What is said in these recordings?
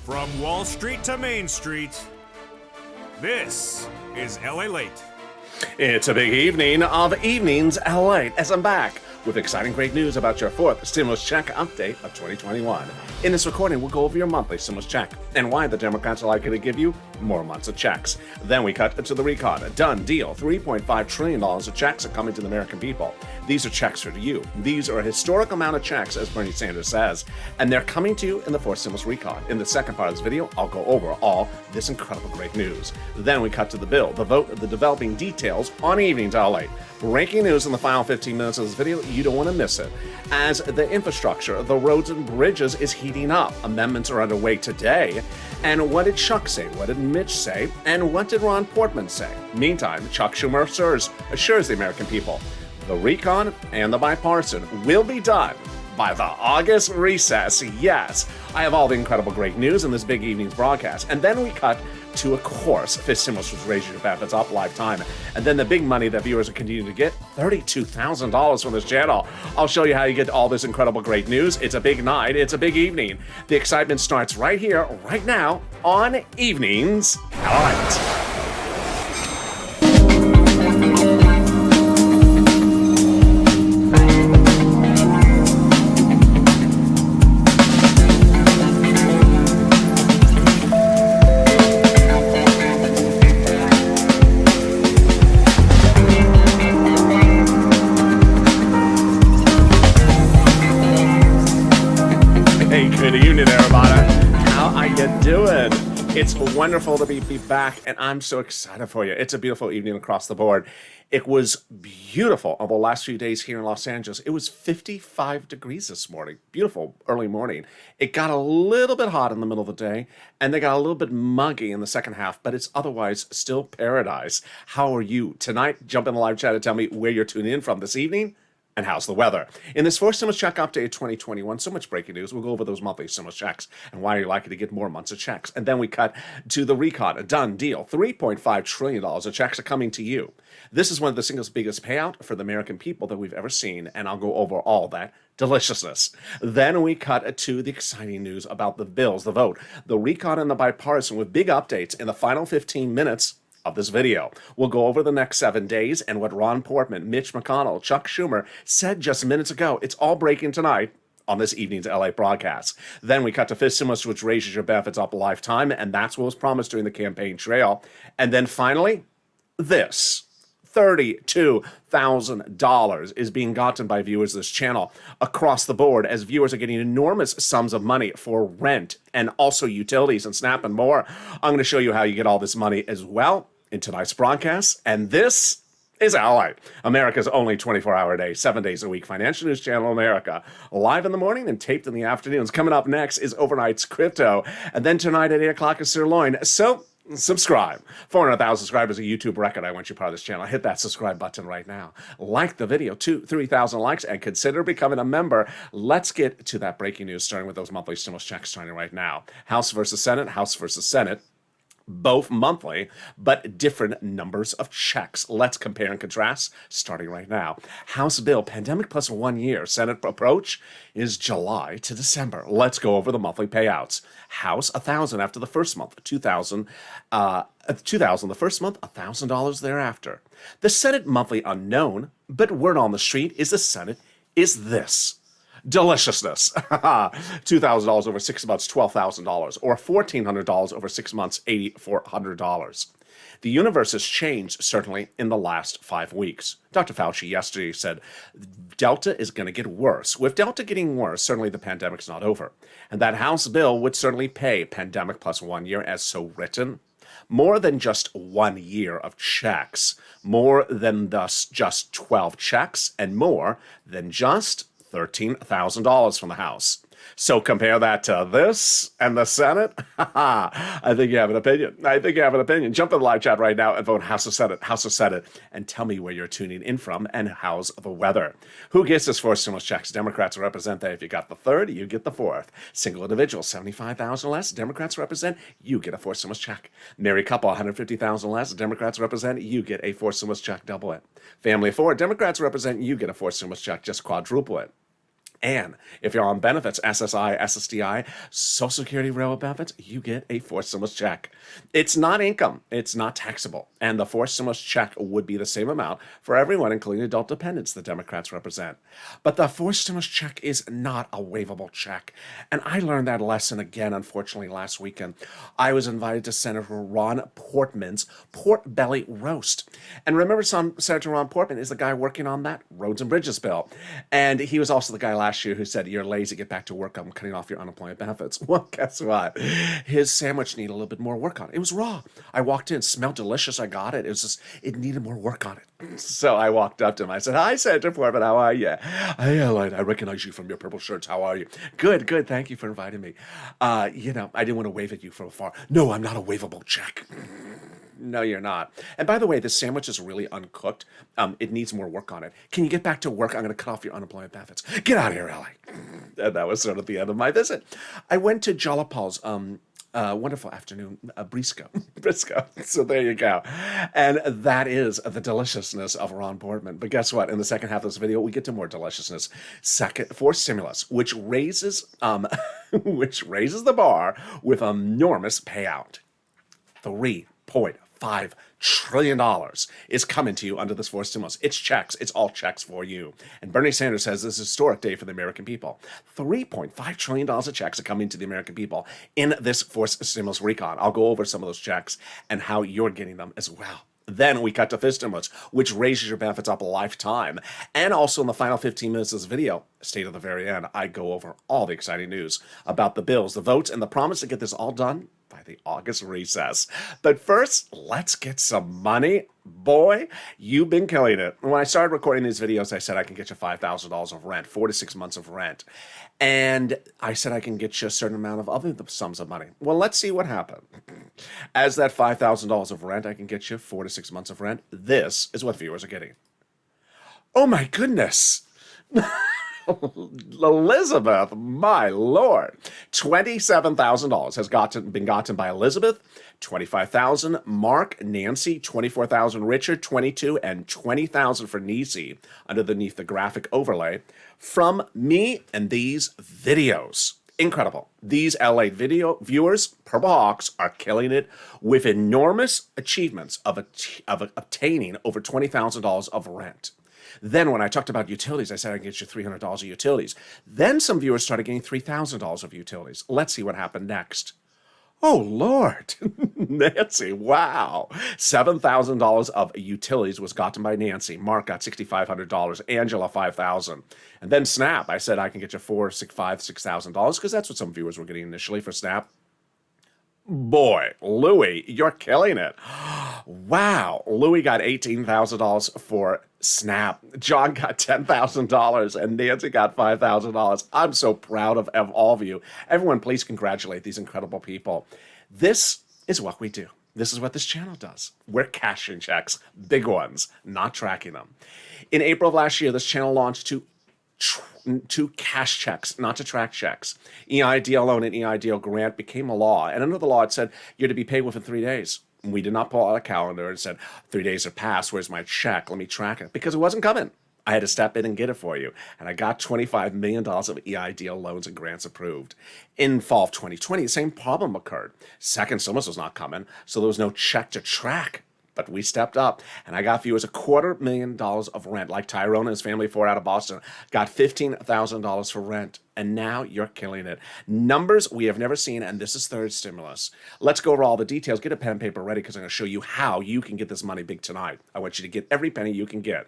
From Wall Street to Main Street, this is LALATE. It's a big evening of Evenings LA as I'm back with exciting great news about your fourth stimulus check update of 2021. In this recording, we'll go over your monthly stimulus check and why the Democrats are likely to give you more months of checks. Then we cut to the recon. A done deal. $3.5 trillion of checks are coming to the American people. These are checks for you. These are a historic amount of checks, as Bernie Sanders says, and they're coming to you in the fourth stimulus recon. In the second part of this video, I'll go over all this incredible great news. Then we cut to the bill, the vote, the developing details on Evenings LA. Breaking news in the final 15 minutes of this video, you don't want to miss it. As the infrastructure, the roads and bridges is heating up. Amendments are underway today. And what did Chuck say? What did Mitch say? And what did Ron Portman say? Meantime, Chuck Schumer assures the American people the recon and the bipartisan will be done by the August recess. Yes, I have all the incredible great news in this big evening's broadcast. And then we cut to, of course, fifth stimulus, which raises your benefits up lifetime. And then the big money that viewers are continuing to get, $32,000 from this channel. I'll show you how you get all this incredible great news. It's a big night. It's a big evening. The excitement starts right here, right now, on Evenings LALATE. It's wonderful to be back, and I'm so excited for you. It's a beautiful evening across the board. It was beautiful over the last few days here in Los Angeles. It was 55 degrees this morning. Beautiful early morning. It got a little bit hot in the middle of the day, and they got a little bit muggy in the second half, but it's otherwise still paradise. How are you tonight? Jump in the live chat and tell me where you're tuning in from this evening. And how's the weather? In this fourth stimulus check update 2021, so much breaking news. We'll go over those monthly stimulus checks and why you're likely to get more months of checks. And then we cut to the recon, a done deal. $3.5 trillion of checks are coming to you. This is one of the single biggest payout for the American people that we've ever seen, and I'll go over all that deliciousness. Then we cut to the exciting news about the bills, the vote, the recon, and the bipartisan with big updates in the final 15 minutes of this video. We'll go over the next 7 days and what Ron Portman, Mitch McConnell, Chuck Schumer said just minutes ago. It's all breaking tonight on this evening's LA broadcast. Then we cut to fifth stimulus, which raises your benefits up a lifetime, and that's what was promised during the campaign trail. And then finally, this. $32,000 is being gotten by viewers of this channel across the board as viewers are getting enormous sums of money for rent and also utilities and SNAP and more. I'm going to show you how you get all this money as well in tonight's broadcast. And this is LA, America's only 24-hour day, 7 days a week financial news channel, America. Live in the morning and taped in the afternoons. Coming up next is Overnight's Crypto. And then tonight at 8 o'clock is Sirloin. So subscribe. 400,000 subscribers, a YouTube record. I want you part of this channel. Hit that subscribe button right now. Like the video, 3,000 likes, and consider becoming a member. Let's get to that breaking news, starting with those monthly stimulus checks starting right now. House versus Senate, House versus Senate. Both monthly, but different numbers of checks. Let's compare and contrast, starting right now. House bill, pandemic plus 1 year. Senate approach is July to December. Let's go over the monthly payouts. House, $1,000 after the first month, $2,000 the first month, $1,000 thereafter. The Senate monthly unknown, but word on the street is the Senate is this. Deliciousness. $2,000 over 6 months, $12,000, or $1,400 over 6 months, $8,400. The universe has changed, certainly, in the last 5 weeks. Dr. Fauci yesterday said Delta is going to get worse. With Delta getting worse, certainly the pandemic's not over. And that House bill would certainly pay pandemic plus 1 year as so written. More than just 1 year of checks. More than thus just 12 checks, and more than just $13,000 from the House. So compare that to this and the Senate. I think you have an opinion. Jump in the live chat right now and vote House or Senate, House or Senate, and tell me where you're tuning in from and how's the weather. Who gets this fourth stimulus checks? Democrats represent that. If you got the third, you get the fourth. Single individual, $75,000 less. Democrats represent, you get a fourth stimulus check. Married couple, $150,000 less. Democrats represent, you get a fourth stimulus check, double it. Family of four, Democrats represent, you get a fourth stimulus check, just quadruple it. And if you're on benefits, SSI, SSDI, Social Security, railroad benefits, you get a forced stimulus check. It's not income. It's not taxable. And the forced stimulus check would be the same amount for everyone, including adult dependents the Democrats represent. But the forced stimulus check is not a waivable check. And I learned that lesson again, unfortunately, last weekend. I was invited to Senator Ron Portman's pork belly roast. And remember, Senator Ron Portman is the guy working on that roads and bridges bill. And he was also the guy last year who said, you're lazy, get back to work, I'm cutting off your unemployment benefits. Well, guess what? His sandwich needed a little bit more work on it. It was raw. I walked in, smelled delicious, I got it. It was just, it needed more work on it. So I walked up to him, I said, hi, Senator Portman, how are you? Hey, Ellen, I recognize you from your purple shirts, how are you? Good, good, thank you for inviting me. I didn't want to wave at you from afar. No, I'm not a waivable check. No, you're not. And by the way, this sandwich is really uncooked. It needs more work on it. Can you get back to work? I'm going to cut off your unemployment benefits. Get out of here, Ellie. And that was sort of the end of my visit. I went to Jalapal's wonderful afternoon briscoe. So there you go. And that is the deliciousness of Ron Boardman. But guess what? In the second half of this video, we get to more deliciousness. Forced stimulus, which raises the bar with enormous payout. $3.5 trillion is coming to you under this forced stimulus. It's checks. It's all checks for you. And Bernie Sanders says this is a historic day for the American people. $3.5 trillion of checks are coming to the American people in this forced stimulus recon. I'll go over some of those checks and how you're getting them as well. Then we cut to fifth stimulus, which raises your benefits up a lifetime. And also in the final 15 minutes of this video, stay to the very end, I go over all the exciting news about the bills, the votes, and the promise to get this all done by the August recess. But first, let's get some money. Boy, you've been killing it. When I started recording these videos, I said I can get you $5,000 of rent, 4 to 6 months of rent. And I said I can get you a certain amount of other sums of money. Well, let's see what happened. As that $5,000 of rent, I can get you 4 to 6 months of rent. This is what viewers are getting. Oh my goodness. Elizabeth, my Lord. $27,000 has been gotten by Elizabeth, $25,000 Mark, Nancy, $24,000 Richard, $22,000 and $20,000 for Nisi underneath the graphic overlay from me and these videos. Incredible. These LA video viewers, Purple Hawks, are killing it with enormous achievements of obtaining over $20,000 of rent. Then when I talked about utilities, I said I can get you $300 of utilities. Then some viewers started getting $3,000 of utilities. Let's see what happened next. Oh, Lord. Nancy, wow. $7,000 of utilities was gotten by Nancy. Mark got $6,500. Angela, $5,000. And then Snap, I said I can get you $6,000 because that's what some viewers were getting initially for Snap. Boy, Louie, you're killing it. Wow. Louie got $18,000 for Snap. John got $10,000 and Nancy got $5,000. I'm so proud of all of you. Everyone, please congratulate these incredible people. This is what we do. This is what this channel does. We're cashing checks, big ones, not tracking them. In April of last year, this channel launched to cash checks, not to track checks. EIDL loan and EIDL grant became a law. And under the law, it said you're to be paid within 3 days. We did not pull out a calendar and said, 3 days have passed, where's my check? Let me track it. Because it wasn't coming. I had to step in and get it for you. And I got $25 million of EIDL loans and grants approved. In fall of 2020, the same problem occurred. Second stimulus was not coming, so there was no check to track. But we stepped up, and I got viewers $250,000 of rent, like Tyrone and his family, 4 out of Boston, got $15,000 for rent. And now you're killing it. Numbers we have never seen, and this is third stimulus. Let's go over all the details. Get a pen and paper ready, because I'm going to show you how you can get this money big tonight. I want you to get every penny you can get.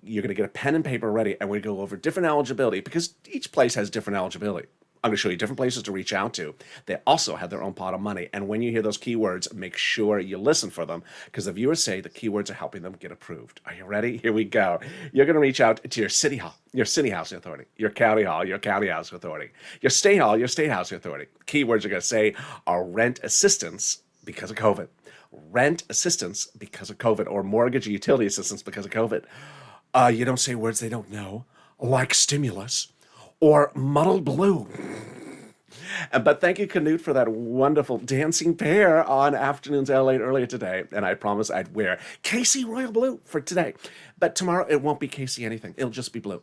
You're going to get a pen and paper ready, and we're going to go over different eligibility, because each place has different eligibility. I'm going to show you different places to reach out to. They also have their own pot of money. And when you hear those keywords, make sure you listen for them, because the viewers say the keywords are helping them get approved. Are you ready? Here we go. You're going to reach out to your city hall, your city housing authority, your county hall, your county housing authority, your state hall, your state housing authority. Keywords you're going to say are rent assistance because of COVID, rent assistance because of COVID, or mortgage or utility assistance because of COVID. You don't say words they don't know, like stimulus or muddled blue. But thank you, Canute, for that wonderful dancing pair on Afternoons LA earlier today. And I promised I'd wear Casey Royal Blue for today. But tomorrow it won't be Casey anything. It'll just be blue.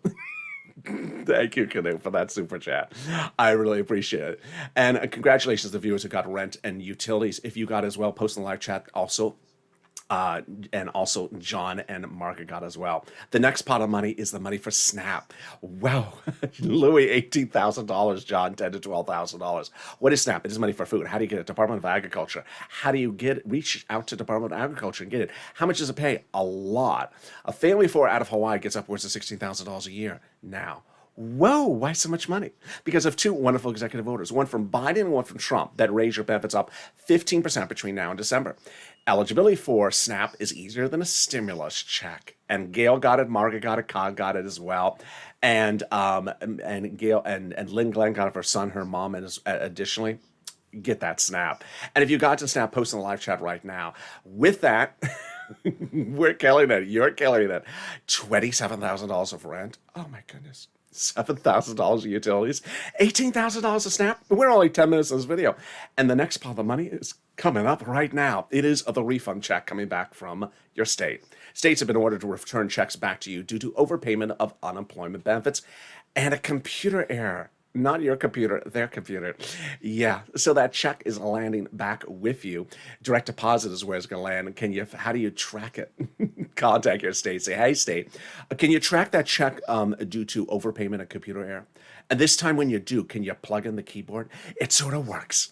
Thank you, Canoe, for that super chat. I really appreciate it. And congratulations to the viewers who got rent and utilities. If you got as well, post in the live chat also. And also John and Mark got as well. The next pot of money is the money for SNAP. Wow, Louis, $18,000, John, $10,000 to $12,000. What is SNAP? It is money for food. How do you get it? Department of Agriculture. How do you reach out to Department of Agriculture and get it? How much does it pay? A lot. A family of four out of Hawaii gets upwards of $16,000 a year now. Whoa, why so much money? Because of two wonderful executive orders, one from Biden and one from Trump, that raise your benefits up 15% between now and December. Eligibility for SNAP is easier than a stimulus check. And Gail got it, Margaret got it, Cog got it as well. And Gail and Lynn Glenn got it for her son, her mom, and additionally, get that SNAP. And if you got to SNAP, post in the live chat right now. With that, we're killing it. You're killing it. $27,000 of rent. Oh my goodness. $7,000 of utilities, $18,000 of SNAP. We're only 10 minutes in this video. And the next pot of money is coming up right now. It is the refund check coming back from your state. States have been ordered to return checks back to you due to overpayment of unemployment benefits and a computer error. Not your computer, their computer. Yeah, so that check is landing back with you. Direct deposit is where it's going to land. How do you track it? Contact your state. Say, hey, state, can you track that check due to overpayment and computer error? And this time when you do, can you plug in the keyboard? It sort of works.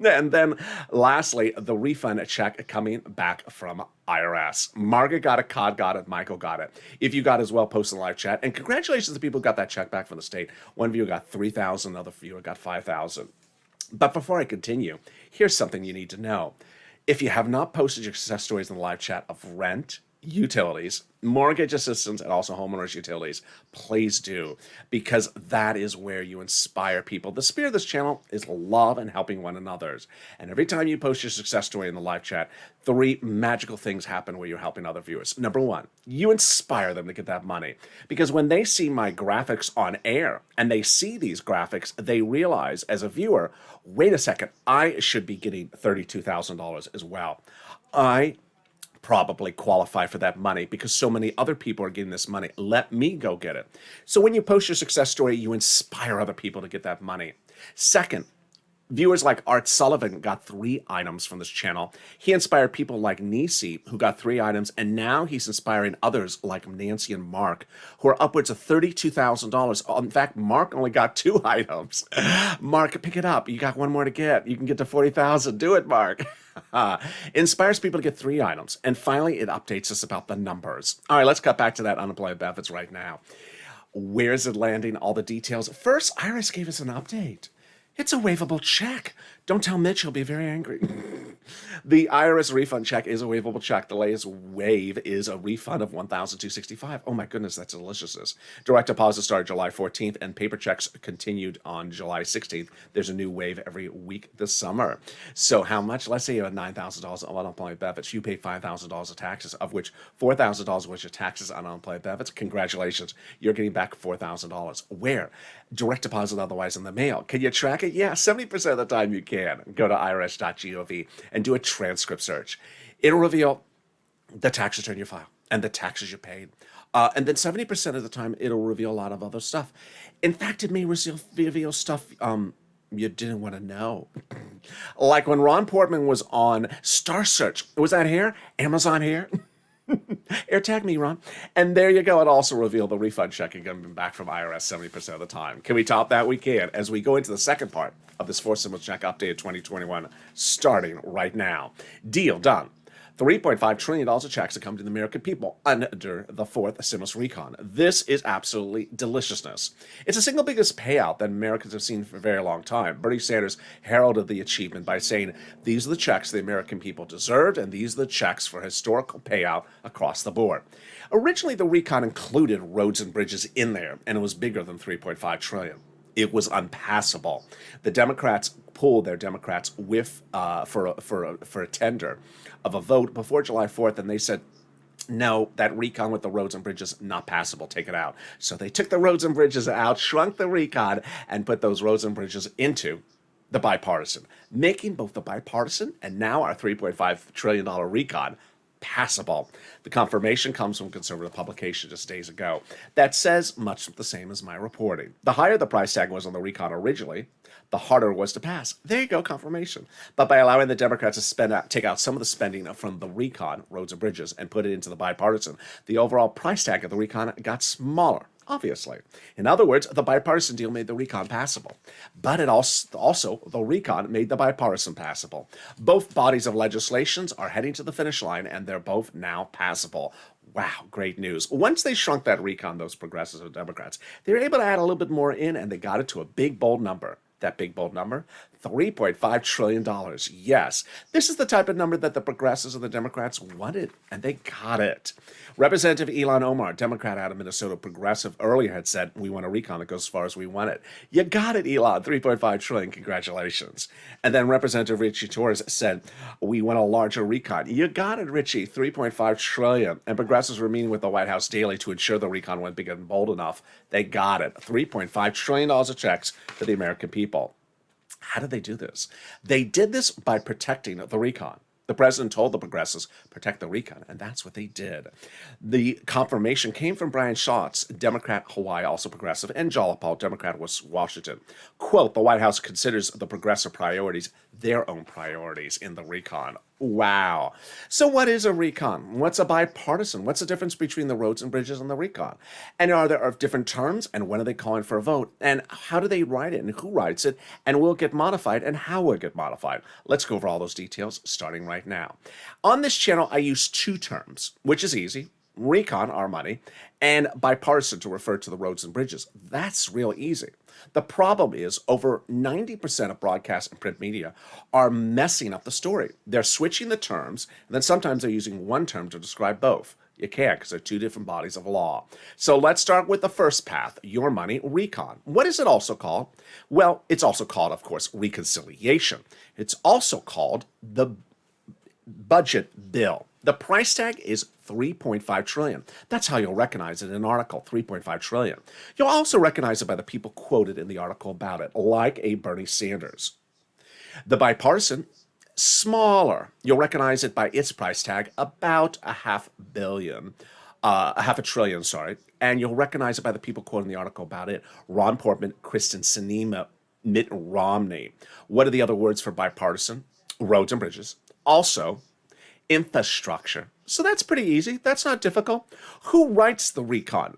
And then lastly, the refund check coming back from IRS. Margaret got it, Cod got it, Michael got it. If you got it as well, post in the live chat. And congratulations to the people who got that check back from the state. One viewer got $3,000, another viewer got $5,000. But before I continue, here's something you need to know. If you have not posted your success stories in the live chat of rent, utilities, mortgage assistance, and also homeowners utilities, please do, because that is where you inspire people. The spirit of this channel is love and helping one another. And every time you post your success story in the live chat, 3 magical things happen where you're helping other viewers. Number 1, you inspire them to get that money, because when they see my graphics on air and they see these graphics, they realize as a viewer, wait a second, I should be getting $32,000 as well. I probably qualify for that money because so many other people are getting this money. Let me go get it. So when you post your success story, you inspire other people to get that money. Second, viewers like Art Sullivan got 3 items from this channel. He inspired people like Nisi, who got 3 items, and now he's inspiring others like Nancy and Mark, who are upwards of $32,000. In fact, Mark only got 2 items. Mark, pick it up. You got 1 more to get. You can get to $40,000. Do it, Mark. Inspires people to get 3 items. And finally, it updates us about the numbers. All right, let's cut back to that unemployment benefits right now. Where's it landing? All the details. First, Iris gave us an update. It's a waivable check. Don't tell Mitch, he'll be very angry. The IRS refund check is a waivable check. The latest waive is a refund of $1,265. Oh my goodness, that's deliciousness. Direct deposit started July 14th and paper checks continued on July 16th. There's a new waive every week this summer. So how much? Let's say you have $9,000 of unemployment benefits. You pay $5,000 of taxes, of which $4,000 was your taxes on unemployment benefits. Congratulations, you're getting back $4,000. Where? Direct deposit, otherwise in the mail. Can you track it? Yeah, 70% of the time you can. Go to irs.gov and do a transcript search. It'll reveal the tax return you file and the taxes you paid. And then 70% of the time, it'll reveal a lot of other stuff. In fact, it may reveal stuff you didn't want to know. Like when Ron Portman was on Star Search. Was that here? Amazon here? AirTag me, Ron. And there you go. It also revealed the refund check coming back from IRS 70% of the time. Can we top that? We can. As we go into the second part of this 4 stimulus check update 2021, starting right now. Deal done. $3.5 trillion of checks that come to the American people under the 4th stimulus recon. This is absolutely deliciousness. It's the single biggest payout that Americans have seen for a very long time. Bernie Sanders heralded the achievement by saying, these are the checks the American people deserved, and these are the checks for historical payout across the board. Originally, the recon included roads and bridges in there, and it was bigger than $3.5 trillion. It was unpassable. The Democrats pulled their Democrats with for a tender of a vote before July 4th, and they said, no, that recon with the roads and bridges, not passable, take it out. So they took the roads and bridges out, shrunk the recon, and put those roads and bridges into the bipartisan, making both the bipartisan and now our $3.5 trillion recon passable. The confirmation comes from conservative publication just days ago that says much the same as my reporting. The higher the price tag was on the recon originally, the harder it was to pass. There you go, confirmation. But by allowing the Democrats to take out some of the spending from the recon, roads and bridges, and put it into the bipartisan, the overall price tag of the recon got smaller. Obviously. In other words, the bipartisan deal made the recon passable. But it also, the recon made the bipartisan passable. Both bodies of legislations are heading to the finish line, and they're both now passable. Wow, great news. Once they shrunk that recon, those progressives and Democrats, they were able to add a little bit more in, and they got it to a big, bold number. That big, bold number, $3.5 trillion. Yes, this is the type of number that the progressives and the Democrats wanted, and they got it. Representative Ilhan Omar, Democrat out of Minnesota, progressive, earlier had said, we want a recon that goes as far as we want it. You got it, Elon, $3.5 trillion, congratulations. And then Representative Richie Torres said, we want a larger recon. You got it, Richie, $3.5 trillion. And progressives were meeting with the White House daily to ensure the recon went big and bold enough. They got it, $3.5 trillion of checks for the American people. How did they do this? They did this by protecting the recon. The president told the progressives, protect the recon, and that's what they did. The confirmation came from Brian Schatz, Democrat, Hawaii, also progressive, and Jalopal, Democrat, Washington. Quote, the White House considers the progressive priorities their own priorities in the recon. Wow. So what is a recon? What's a bipartisan? What's the difference between the roads and bridges and the recon? And are there different terms? And when are they calling for a vote? And how do they write it? And who writes it? And will it get modified? And how will it get modified? Let's go over all those details starting right now. On this channel, I use two terms, which is easy. Recon, our money, and bipartisan to refer to the roads and bridges. That's real easy. The problem is over 90% of broadcast and print media are messing up the story. They're switching the terms, and then sometimes they're using one term to describe both. You can't because they're two different bodies of law. So let's start with the first path, your money, recon. What is it also called? Well, it's also called, of course, reconciliation. It's also called the budget bill. The price tag is $3.5 trillion. That's how you'll recognize it in an article, $3.5 trillion. You'll also recognize it by the people quoted in the article about it, like a Bernie Sanders. The bipartisan, smaller. You'll recognize it by its price tag, about $500 billion, and you'll recognize it by the people quoted in the article about it, Ron Portman, Kristen Sinema, Mitt Romney. What are the other words for bipartisan? Roads and bridges. Also, infrastructure. So that's pretty easy. That's not difficult. Who writes the recon?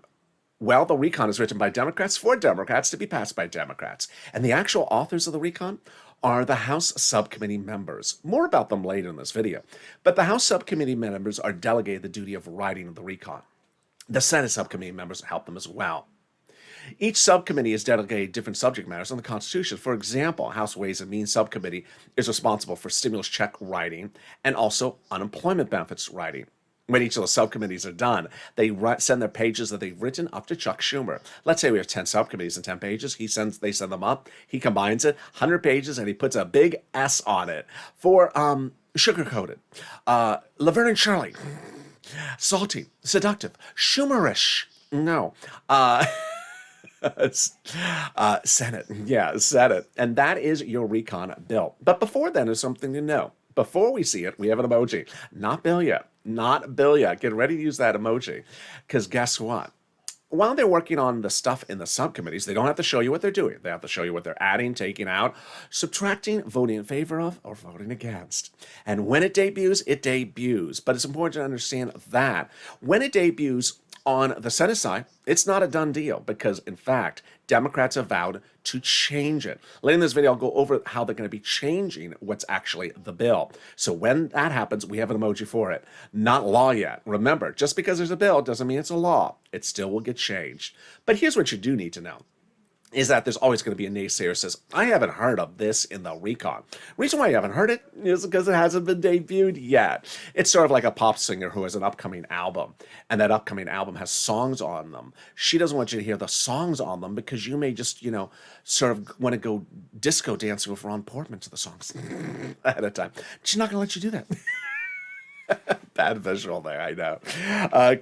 Well, the recon is written by Democrats for Democrats to be passed by Democrats. And the actual authors of the recon are the House subcommittee members. More about them later in this video. But the House subcommittee members are delegated the duty of writing the recon. The Senate subcommittee members help them as well. Each subcommittee is delegated different subject matters in the Constitution. For example, House Ways and Means Subcommittee is responsible for stimulus check writing and also unemployment benefits writing. When each of the subcommittees are done, they send their pages that they've written up to Chuck Schumer. Let's say we have 10 subcommittees and 10 pages. They send them up. He combines it, 100 pages, and he puts a big S on it for sugar-coated. Laverne and Shirley, salty, seductive, Schumerish. No. Senate. Yeah, Senate. And that is your recon bill. But before then, there's something to know. Before we see it, we have an emoji. Not bill yet. Not bill yet. Get ready to use that emoji. Because guess what? While they're working on the stuff in the subcommittees, they don't have to show you what they're doing. They have to show you what they're adding, taking out, subtracting, voting in favor of, or voting against. And when it debuts, it debuts. But it's important to understand that when it debuts, on the Senate side, it's not a done deal because, in fact, Democrats have vowed to change it. Later in this video, I'll go over how they're going to be changing what's actually the bill. So when that happens, we have an emoji for it. Not law yet. Remember, just because there's a bill doesn't mean it's a law. It still will get changed. But here's what you do need to know. Is that there's always going to be a naysayer who says, I haven't heard of this in the recon. Reason why you haven't heard it is because it hasn't been debuted yet. It's sort of like a pop singer who has an upcoming album, and that upcoming album has songs on them. She doesn't want you to hear the songs on them because you may just, sort of want to go disco dancing with Ron Portman to the songs ahead of time. She's not going to let you do that. Bad visual there, I know.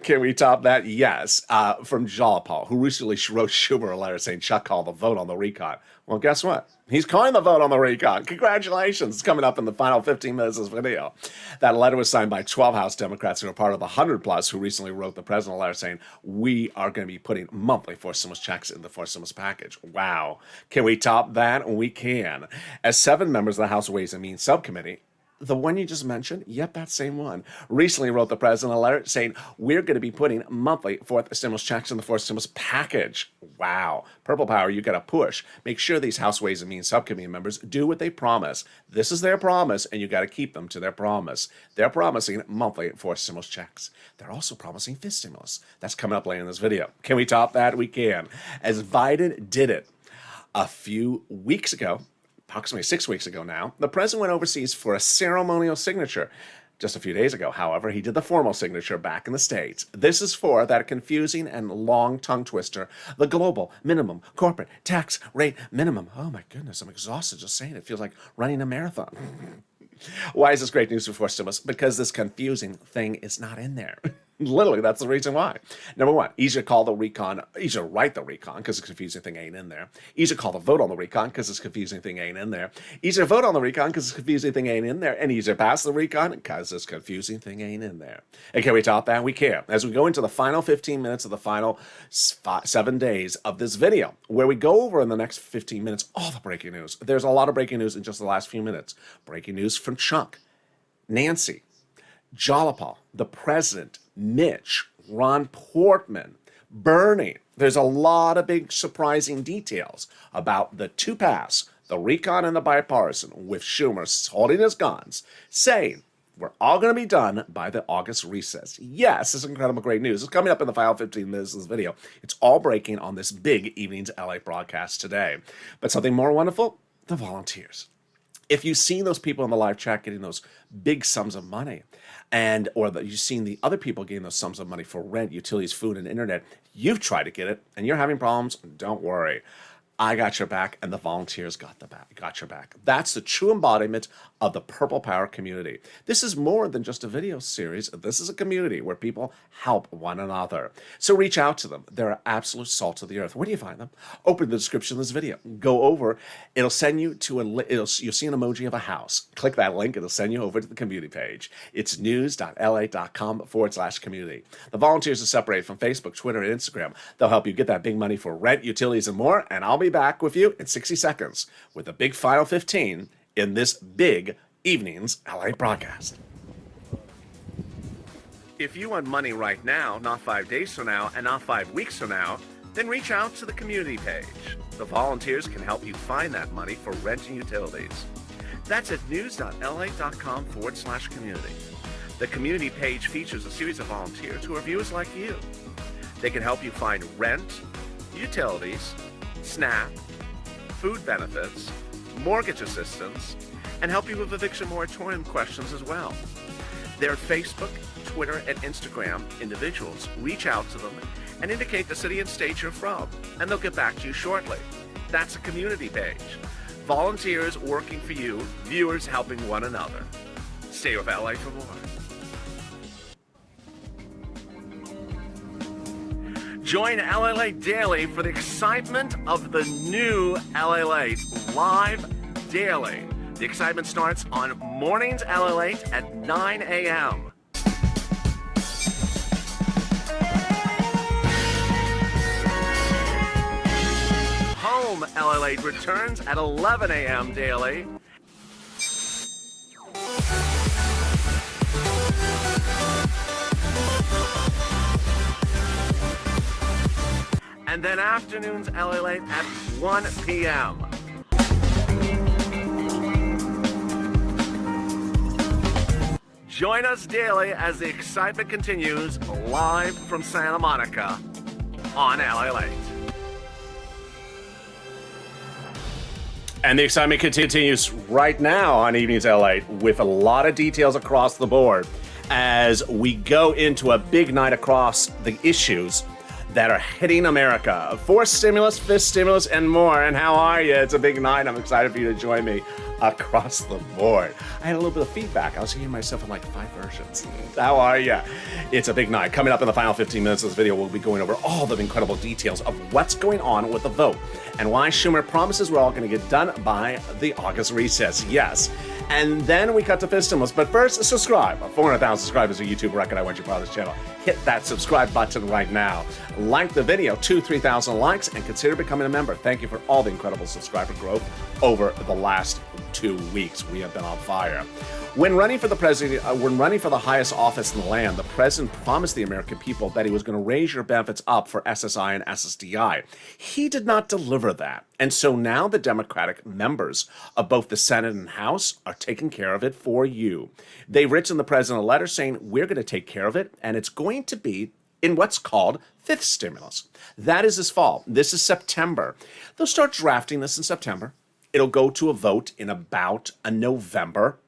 Can we top that? Yes. From Jalopal, who recently wrote Schumer a letter saying Chuck called the vote on the recon. Well, guess what? He's calling the vote on the recon. Congratulations. It's coming up in the final 15 minutes of this video. That letter was signed by 12 House Democrats who are part of the 100+ who recently wrote the president a letter saying, we are going to be putting monthly forced stimulus checks in the forced stimulus package. Wow. Can we top that? We can. As 7 members of the House Ways and Means Subcommittee, the one you just mentioned, yep, that same one, recently wrote the president a letter saying, we're going to be putting monthly fourth stimulus checks in the fourth stimulus package. Wow. Purple Power, you got to push. Make sure these House Ways and Means Subcommittee members do what they promise. This is their promise, and you got to keep them to their promise. They're promising monthly fourth stimulus checks. They're also promising fifth stimulus. That's coming up later in this video. Can we top that? We can. As Biden did it a few weeks ago, approximately 6 weeks ago now, the president went overseas for a ceremonial signature. Just a few days ago, however, he did the formal signature back in the States. This is for that confusing and long tongue twister, the global minimum corporate tax rate minimum. Oh my goodness, I'm exhausted just saying it. It feels like running a marathon. Why is this great news for forced stimulus? Because this confusing thing is not in there. Literally, that's the reason why. Number one, easier to call the recon, easier to write the recon because the confusing thing ain't in there. Easier to call the vote on the recon because this confusing thing ain't in there. Easier to vote on the recon because this confusing thing ain't in there. And easier to pass the recon because this confusing thing ain't in there. And can we top that? We can. As we go into the final 15 minutes of the final 7 days of this video, where we go over in the next 15 minutes all the breaking news. There's a lot of breaking news in just the last few minutes. Breaking news from Chuck, Nancy, Jalopal, the president, Mitch, Ron Portman, Bernie. There's a lot of big surprising details about the two paths, the recon and the bipartisan, with Schumer holding his guns, saying we're all going to be done by the August recess. Yes, this is incredible great news. It's coming up in the final 15 minutes of this video. It's all breaking on this big Evenings LA broadcast today. But something more wonderful, the volunteers. If you've seen those people in the live chat getting those big sums of money, or that you've seen the other people getting those sums of money for rent, utilities, food, and internet, you've tried to get it, and you're having problems, don't worry. I got your back, and the volunteers got your back. That's the true embodiment of the Purple Power community. This is more than just a video series. This is a community where people help one another. So reach out to them. They're absolute salt of the earth. Where do you find them? Open the description of this video. Go over. It'll send you to you'll see an emoji of a house. Click that link. It'll send you over to the community page. It's news.la.com/community. The volunteers are separated from Facebook, Twitter, and Instagram. They'll help you get that big money for rent, utilities, and more. And I'll be back with you in 60 seconds with the big final 15 in this big Evenings LA broadcast. If you want money right now, not 5 days from now, and not 5 weeks from now, then reach out to the community page. The volunteers can help you find that money for rent and utilities. That's at news.la.com/community. The community page features a series of volunteers who are viewers like you. They can help you find rent, utilities, SNAP, food benefits, mortgage assistance, and help you with eviction moratorium questions as well. Their Facebook, Twitter, and Instagram individuals reach out to them and indicate the city and state you're from, and they'll get back to you shortly. That's a community page. Volunteers working for you, viewers helping one another. Stay with LA for more. Join LALATE daily for the excitement of the new LALATE live daily. The excitement starts on mornings LALATE at 9 a.m. Home LALATE returns at 11 a.m. daily. And then afternoons LALATE at 1 p.m. Join us daily as the excitement continues live from Santa Monica on LALATE. And the excitement continues right now on Evenings LALATE with a lot of details across the board as we go into a big night across the issues that are hitting America. Fourth stimulus, fifth stimulus, and more. And how are you? It's a big night. I'm excited for you to join me across the board. I had a little bit of feedback. I was hearing myself in like 5 versions. How are you? It's a big night. Coming up in the final 15 minutes of this video, we'll be going over all the incredible details of what's going on with the vote and why Schumer promises we're all going to get done by the August recess. Yes. And then we cut to fifth stimulus. But first, subscribe. 400,000 subscribers on YouTube record. I want you part of this channel. Hit that subscribe button right now. Like the video, 2,000-3,000 likes, and consider becoming a member. Thank you for all the incredible subscriber growth over the last 2 weeks. We have been on fire. When running for the president, when running for the highest office in the land, the president promised the American people that he was going to raise your benefits up for SSI and SSDI. He did not deliver that. And so now the Democratic members of both the Senate and House are taking care of it for you. They've written the president a letter saying, we're going to take care of it, and it's going to be in what's called fifth stimulus. That is this fall. This is September. They'll start drafting this in September. It'll go to a vote in about a November.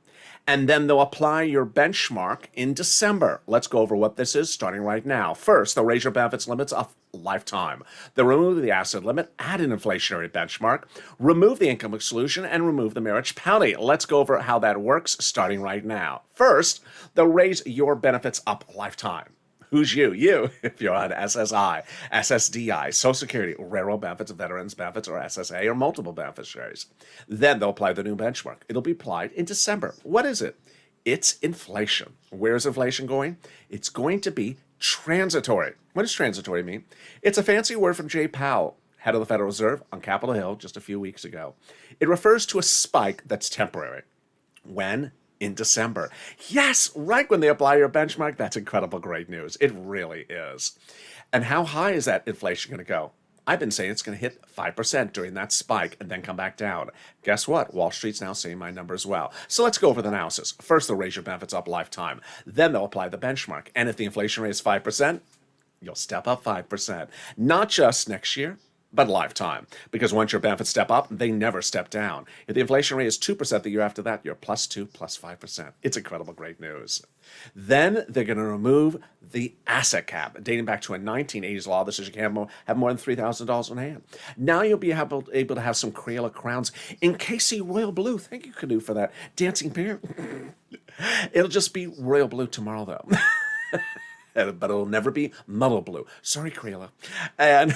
And then they'll apply your benchmark in December. Let's go over what this is starting right now. First, they'll raise your benefits limits a lifetime. They'll remove the asset limit, add an inflationary benchmark, remove the income exclusion, and remove the marriage penalty. Let's go over how that works starting right now. First, they'll raise your benefits up a lifetime. Who's you? You, if you're on SSI, SSDI, Social Security, Railroad Benefits, Veterans Benefits, or SSA, or multiple beneficiaries. Then they'll apply the new benchmark. It'll be applied in December. What is it? It's inflation. Where's inflation going? It's going to be transitory. What does transitory mean? It's a fancy word from Jay Powell, head of the Federal Reserve, on Capitol Hill just a few weeks ago. It refers to a spike that's temporary. When? In December. Yes, right when they apply your benchmark. That's incredible, great news. It really is. And how high is that inflation going to go? I've been saying it's going to hit 5% during that spike and then come back down. Guess what? Wall Street's now seeing my number as well. So let's go over the analysis. First, they'll raise your benefits up lifetime. Then they'll apply the benchmark. And if the inflation rate is 5%, you'll step up 5%. Not just next year, but lifetime. Because once your benefits step up, they never step down. If the inflation rate is 2% the year after that, you're plus 2, plus 5%. It's incredible, great news. Then they're going to remove the asset cap, dating back to a 1980s law that says you can't have more than $3,000 in hand. Now you'll be able to have some Crayola crowns in KC Royal Blue. Thank you, Canoe, for that dancing bear. It'll just be Royal Blue tomorrow, though. But it'll never be muddle blue. Sorry, Crayola. And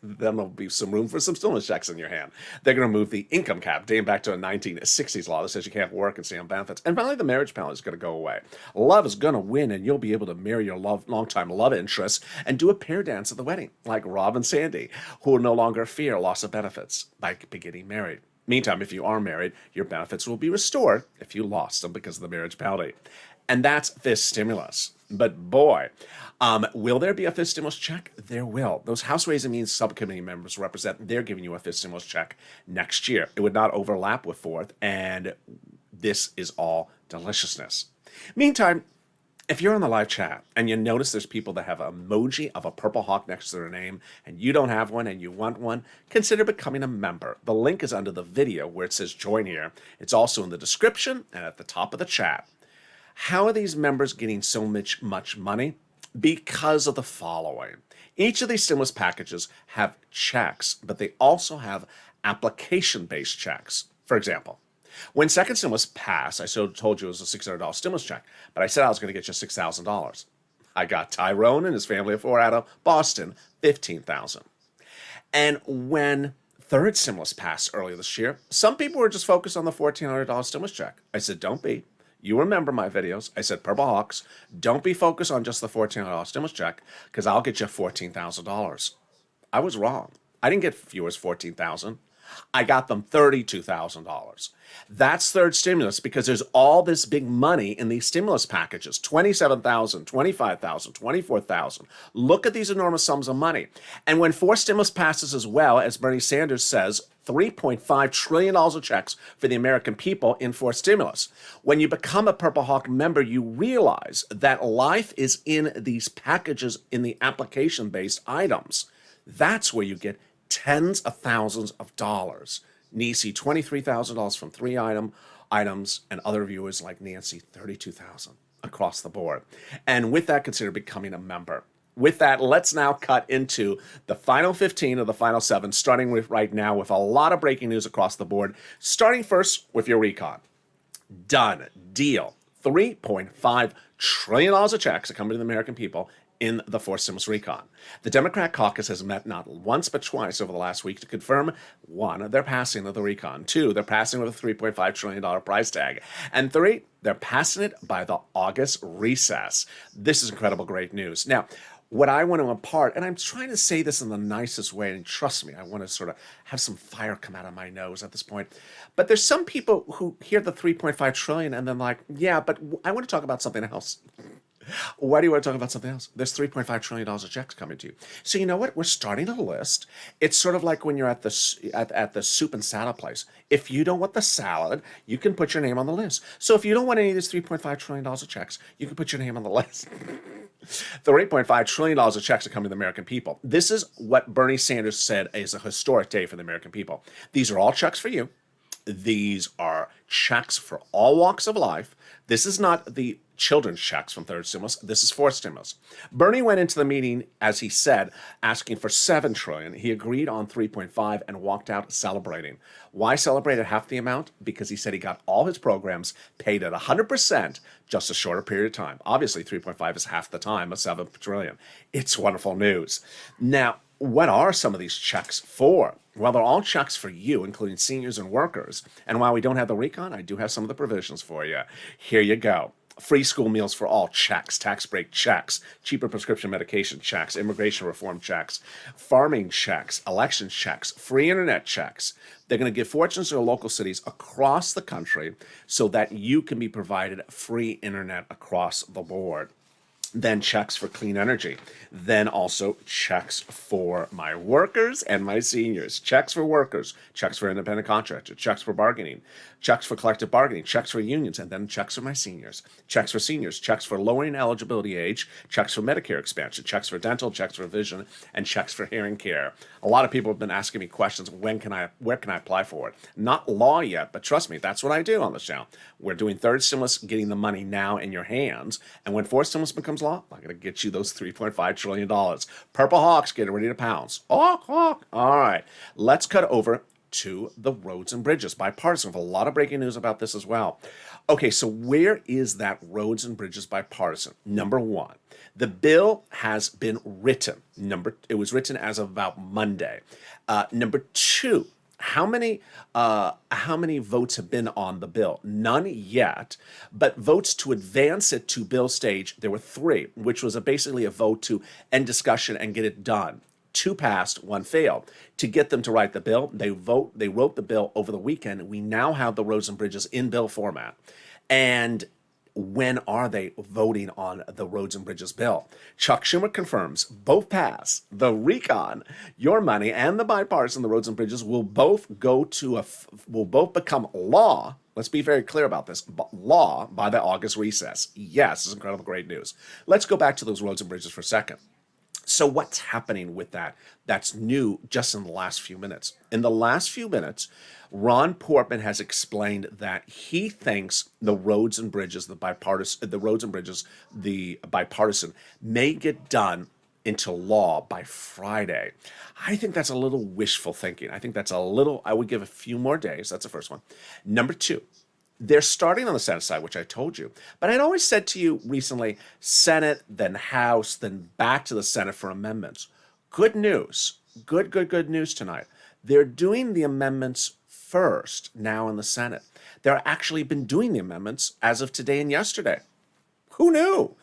then there'll be some room for some stimulus checks in your hand. They're going to remove the income cap, dating back to a 1960s law that says you can't work and stay on benefits. And finally, the marriage penalty is going to go away. Love is going to win, and you'll be able to marry your longtime love interest and do a pair dance at the wedding, like Rob and Sandy, who will no longer fear loss of benefits by getting married. Meantime, if you are married, your benefits will be restored if you lost them because of the marriage penalty. And that's fifth stimulus. But boy, will there be a fifth stimulus check? There will. Those House Ways and Means subcommittee members represent, they're giving you a fifth stimulus check next year. It would not overlap with fourth, and this is all deliciousness. Meantime, if you're on the live chat and you notice there's people that have an emoji of a purple hawk next to their name and you don't have one and you want one, consider becoming a member. The link is under the video where it says join here. It's also in the description and at the top of the chat. How are these members getting so much money? Because of the following. Each of these stimulus packages have checks, but they also have application-based checks. For example, when second stimulus passed, I told you it was a $600 stimulus check, but I said I was going to get you $6,000. I got Tyrone and his family of 4 out of Boston, $15,000. And when third stimulus passed earlier this year, some people were just focused on the $1,400 stimulus check. I said, don't be. You remember my videos. I said, Purple Hawks, don't be focused on just the $1,400 stimulus check because I'll get you $14,000. I was wrong. I didn't get viewers $14,000. I got them $32,000. That's third stimulus because there's all this big money in these stimulus packages, $27,000, $25,000, $24,000. Look at these enormous sums of money. And when fourth stimulus passes as well, as Bernie Sanders says, $3.5 trillion of checks for the American people in fourth stimulus. When you become a Purple Hawk member, you realize that life is in these packages in the application-based items. That's where you get tens of thousands of dollars. Nisi, $23,000 from 3 items, and other viewers like Nancy, $32,000 across the board. And with that, consider becoming a member. With that, let's now cut into the final 15 of the final 7, starting with right now with a lot of breaking news across the board. Starting first with your recon. Done deal. $3.5 trillion of checks are coming to the American people in the fourth stimulus recon. The Democrat caucus has met not once but twice over the last week to confirm, 1, they're passing the recon, 2, they're passing with a $3.5 trillion price tag, and 3, they're passing it by the August recess. This is incredible, great news. Now, what I want to impart, and I'm trying to say this in the nicest way, and trust me, I want to sort of have some fire come out of my nose at this point. But there's some people who hear the 3.5 trillion and then like, yeah, but I want to talk about something else. Why do you want to talk about something else? There's $3.5 trillion of checks coming to you. So you know what? We're starting a list. It's sort of like when you're at the at the soup and salad place. If you don't want the salad, you can put your name on the list. So if you don't want any of this $3.5 trillion of checks, you can put your name on the list. The $8.5 trillion of checks are coming to the American people. This is what Bernie Sanders said is a historic day for the American people. These are all checks for you. These are checks for all walks of life. This is not the children's checks from third stimulus. This is fourth stimulus. Bernie went into the meeting, as he said, asking for $7 trillion. He agreed on 3.5 and walked out celebrating. Why celebrate at half the amount? Because he said he got all his programs paid at 100%, just a shorter period of time. Obviously, 3.5 is half the time of 7 trillion. It's wonderful news. Now, what are some of these checks for? Well, they're all checks for you, including seniors and workers. And while we don't have the recon, I do have some of the provisions for you. Here you go. Free school meals for all checks, tax break checks, cheaper prescription medication checks, immigration reform checks, farming checks, election checks, free internet checks. They're going to give fortunes to local cities across the country so that you can be provided free internet across the board. Then checks for clean energy. Then also checks for my workers and my seniors. Checks for workers, checks for independent contractors, checks for bargaining, checks for collective bargaining, checks for unions, and then checks for my seniors. Checks for seniors, checks for lowering eligibility age, checks for Medicare expansion, checks for dental, checks for vision, and checks for hearing care. A lot of people have been asking me questions, where can I apply for it? Not law yet, but trust me, that's what I do on this channel. We're doing third stimulus, getting the money now in your hands, and when fourth stimulus becomes law, I'm going to get you those $3.5 trillion. Purple Hawks, get ready to pounce. Hawk, hawk. All right, let's cut over to the roads and bridges. Bipartisan, with a lot of breaking news about this as well. Okay, so where is that roads and bridges bipartisan? Number one, the bill has been written. It was written as of about Monday. Number two, how many votes have been on the bill? None yet, but votes to advance it to bill stage, there were 3, which was basically a vote to end discussion and get it done. 2 passed, 1 failed. To get them to write the bill, they wrote the bill over the weekend. We now have the roads and bridges in bill format. And when are they voting on the roads and bridges bill? Chuck Schumer confirms both pass. The recon, your money, and the bipartisan, the roads and bridges will both become law. Let's be very clear about this. Law by the August recess. Yes, this is incredible, great news. Let's go back to those roads and bridges for a second. So what's happening with that? That's new just in the last few minutes. In the last few minutes, Ron Portman has explained that he thinks the roads and bridges, the bipartisan, may get done into law by Friday. I think that's a little wishful thinking. I would give a few more days. That's the first one. Number 2. They're starting on the Senate side, which I told you. But I'd always said to you recently, Senate, then House, then back to the Senate for amendments. Good news. Good news tonight. They're doing the amendments first now in the Senate. They're actually been doing the amendments as of today and yesterday. Who knew?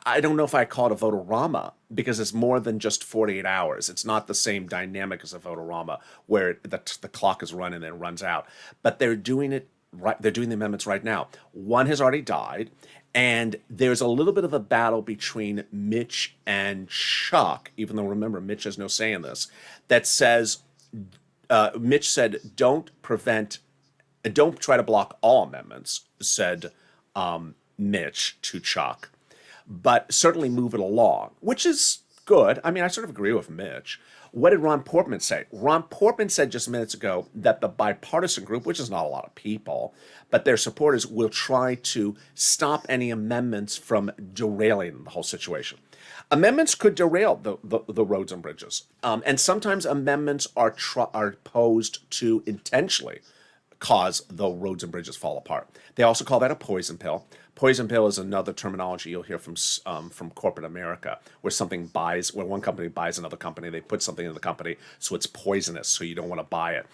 I don't know if I call it a votorama because it's more than just 48 hours. It's not the same dynamic as a votorama where the clock is running and it runs out. But they're doing it right. They're doing the amendments right now. One has already died, and there's a little bit of a battle between Mitch and Chuck, even though remember, Mitch has no say in this, that says, Mitch said, don't try to block all amendments, said Mitch to Chuck, but certainly move it along, which is good. I mean, I sort of agree with Mitch. What did Ron Portman say? Ron Portman said just minutes ago that the bipartisan group, which is not a lot of people, but their supporters will try to stop any amendments from derailing the whole situation. Amendments could derail the roads and bridges. And sometimes amendments are posed to intentionally cause the roads and bridges fall apart. They also call that a poison pill. Poison pill is another terminology you'll hear from corporate America, where one company buys another company, they put something in the company, so it's poisonous, so you don't want to buy it.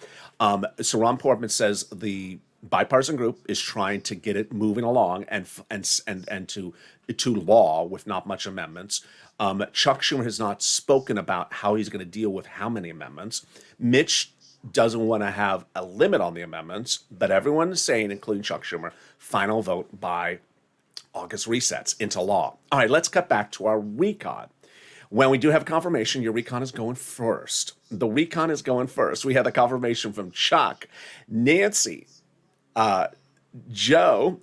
So Ron Portman says the bipartisan group is trying to get it moving along and to law with not much amendments. Chuck Schumer has not spoken about how he's going to deal with how many amendments. Mitch doesn't want to have a limit on the amendments, but everyone is saying, including Chuck Schumer, final vote by August resets into law. All right, let's cut back to our recon. When we do have confirmation, your recon is going first. The recon is going first. We had the confirmation from Chuck, Nancy, Joe,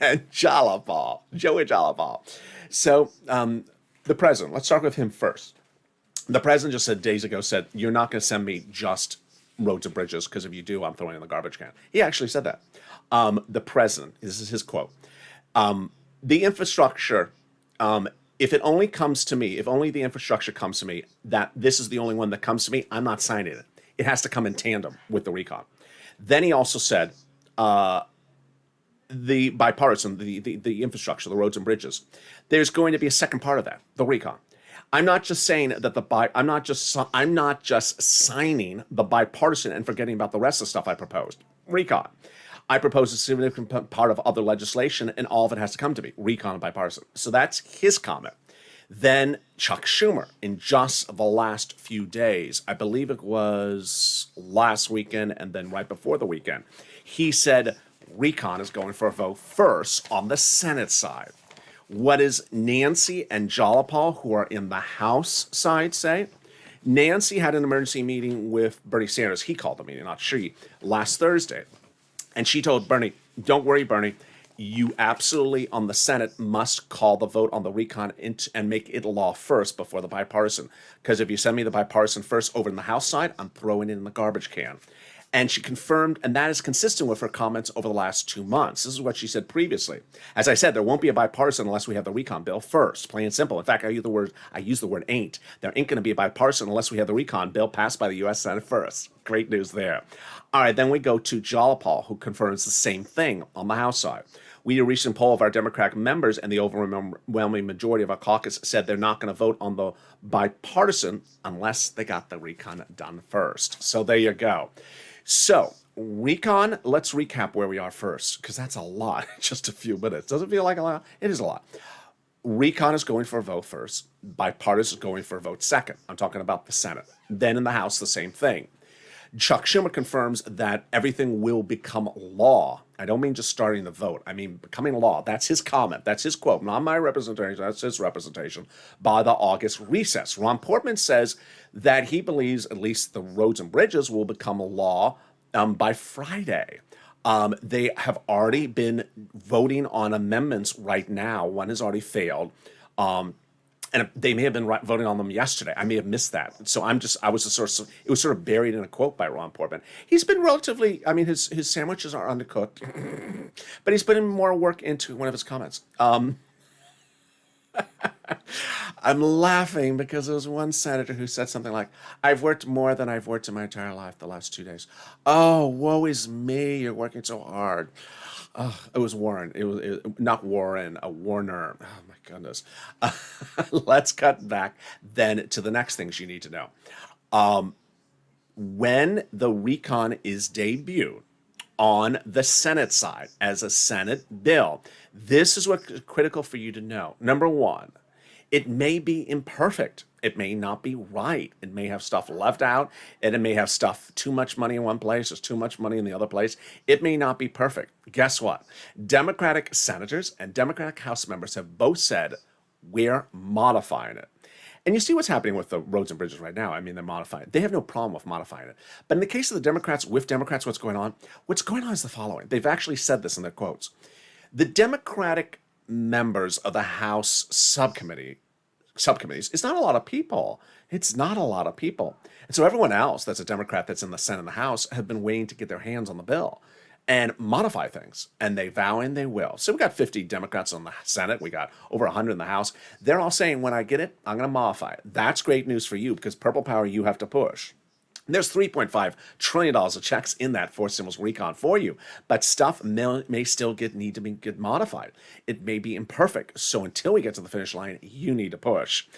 and Joey Jalapal. So the president, let's start with him first. The president just said days ago, you're not going to send me just roads and bridges, because if you do, I'm throwing it in the garbage can. He actually said that. The president, this is his quote, the infrastructure, if it only comes to me, if only the infrastructure comes to me, that this is the only one that comes to me, I'm not signing it. It has to come in tandem with the recon. Then he also said, the bipartisan, the infrastructure, the roads and bridges, there's going to be a second part of that, the recon. I'm not just saying that I'm not just signing the bipartisan and forgetting about the rest of the stuff I proposed. Recon. I propose a significant part of other legislation, and all of it has to come to me. Recon and bipartisan. So that's his comment. Then Chuck Schumer, in just the last few days, I believe it was last weekend and then right before the weekend, he said recon is going for a vote first on the Senate side. What does Nancy and Jalapal, who are in the House side, say? Nancy had an emergency meeting with Bernie Sanders. He called the meeting, not she, last Thursday. And she told Bernie, don't worry, Bernie, you absolutely, on the Senate, must call the vote on the recon and make it law first before the bipartisan. Because if you send me the bipartisan first over in the House side, I'm throwing it in the garbage can. And she confirmed, and that is consistent with her comments over the last 2 months. This is what she said previously. As I said, there won't be a bipartisan unless we have the recon bill first, plain and simple. In fact, I use the word ain't. There ain't going to be a bipartisan unless we have the recon bill passed by the U.S. Senate first. Great news there. All right, then we go to Jalapal, who confirms the same thing on the House side. We did a recent poll of our Democratic members, and the overwhelming majority of our caucus said they're not going to vote on the bipartisan unless they got the recon done first. So there you go. So, recon, let's recap where we are first, because that's a lot, just a few minutes. Does it feel like a lot? It is a lot. Recon is going for a vote first. Bipartisan is going for a vote second. I'm talking about the Senate. Then in the House, the same thing. Chuck Schumer confirms that everything will become law. I don't mean just starting the vote. I mean becoming law. That's his comment. That's his quote. Not my representation. That's his representation by the August recess. Ron Portman says that he believes at least the roads and bridges will become a law by Friday. They have already been voting on amendments right now. One has already failed. And they may have been voting on them yesterday. I may have missed that. So it was sort of buried in a quote by Ron Portman. He's been relatively, I mean, his sandwiches are undercooked, but he's putting more work into one of his comments. I'm laughing because there was one senator who said something like, I've worked more than I've worked in my entire life the last 2 days. Oh, woe is me. You're working so hard. It was Warren. It was not Warren, a Warner. Oh, my goodness. Let's cut back then to the next things you need to know. When the recon is debuted on the Senate side as a Senate bill, this is what's critical for you to know. Number one, it may be imperfect. It may not be right. It may have stuff left out, and it may have stuff, too much money in one place, there's too much money in the other place. It may not be perfect. Guess what? Democratic senators and Democratic House members have both said, we're modifying it. And you see what's happening with the roads and bridges right now. I mean, they're modifying it. They have no problem with modifying it. But in the case of the Democrats, with Democrats, what's going on? What's going on is the following. They've actually said this in their quotes. The Democratic members of the House subcommittee subcommittees is not a lot of people. It's not a lot of people. And so everyone else that's a Democrat that's in the Senate and the House have been waiting to get their hands on the bill and modify things. And they vow and they will. So we got 50 Democrats on the Senate. We got over 100 in the House. They're all saying, when I get it, I'm going to modify it. That's great news for you because purple power you have to push. There's $3.5 trillion of checks in that for stimulus recon for you, but stuff may still need to get modified. It may be imperfect. So until we get to the finish line, you need to push.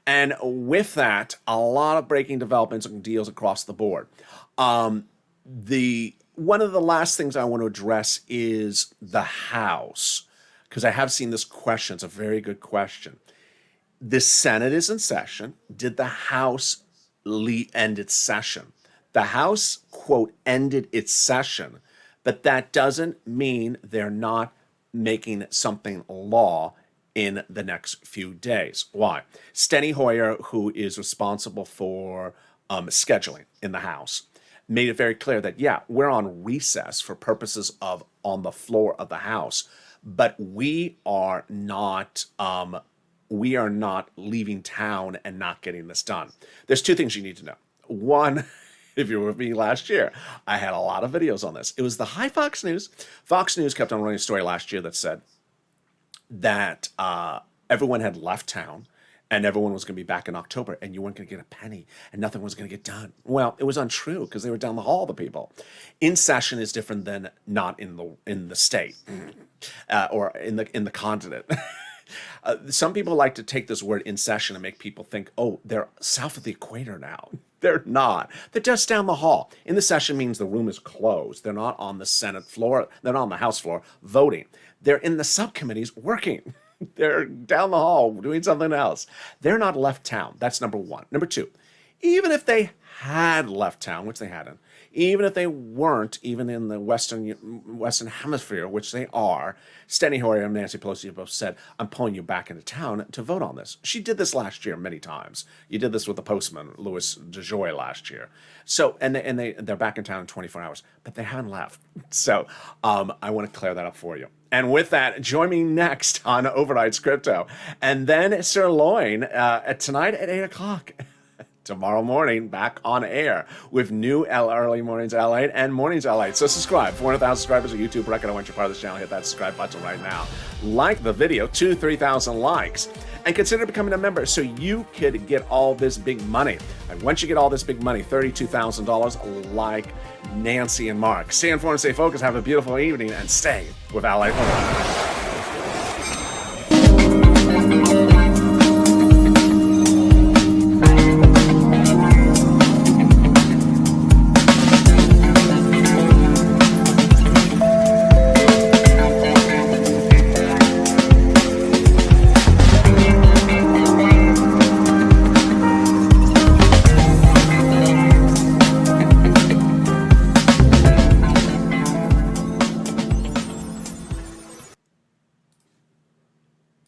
And with that, a lot of breaking developments and deals across the board. One of the last things I want to address is the House, because I have seen this question. It's a very good question. The Senate is in session. Did the House end its session? The House, quote, ended its session, but that doesn't mean they're not making something law in the next few days. Why? Steny Hoyer, who is responsible for scheduling in the House, made it very clear that, yeah, we're on recess for purposes of on the floor of the House, but we are not leaving town and not getting this done. There's two things you need to know. One, if you were with me last year, I had a lot of videos on this. It was the high Fox News. Fox News kept on running a story last year that said that everyone had left town and everyone was going to be back in October and you weren't going to get a penny and nothing was going to get done. Well, it was untrue because they were down the hall, the people. In session is different than not in the state or in the continent. Some people like to take this word in session and make people think, oh, they're south of the equator now. They're not. They're just down the hall. In the session means the room is closed. They're not on the Senate floor. They're not on the House floor voting. They're in the subcommittees working. They're down the hall doing something else. They're not left town. That's number one. Number two, even if they had left town, which they hadn't, even if they weren't even in the Western Hemisphere, which they are, Steny Hoyer and Nancy Pelosi both said, I'm pulling you back into town to vote on this. She did this last year many times. You did this with the postman, Louis DeJoy, last year. So, and they're back in town in 24 hours, but they haven't left. So I want to clear that up for you. And with that, join me next on Overnight Crypto. And then Sirloin tonight at 8 o'clock. Tomorrow morning, back on air with new early mornings LALATE and mornings LALATE. So subscribe. 400,000 subscribers on YouTube. Reckon I want you part of this channel. Hit that subscribe button right now. Like the video, 3,000 likes. And consider becoming a member so you could get all this big money. And once you get all this big money, $32,000 like Nancy and Mark. Stay informed, stay focused, have a beautiful evening, and stay with LALATE.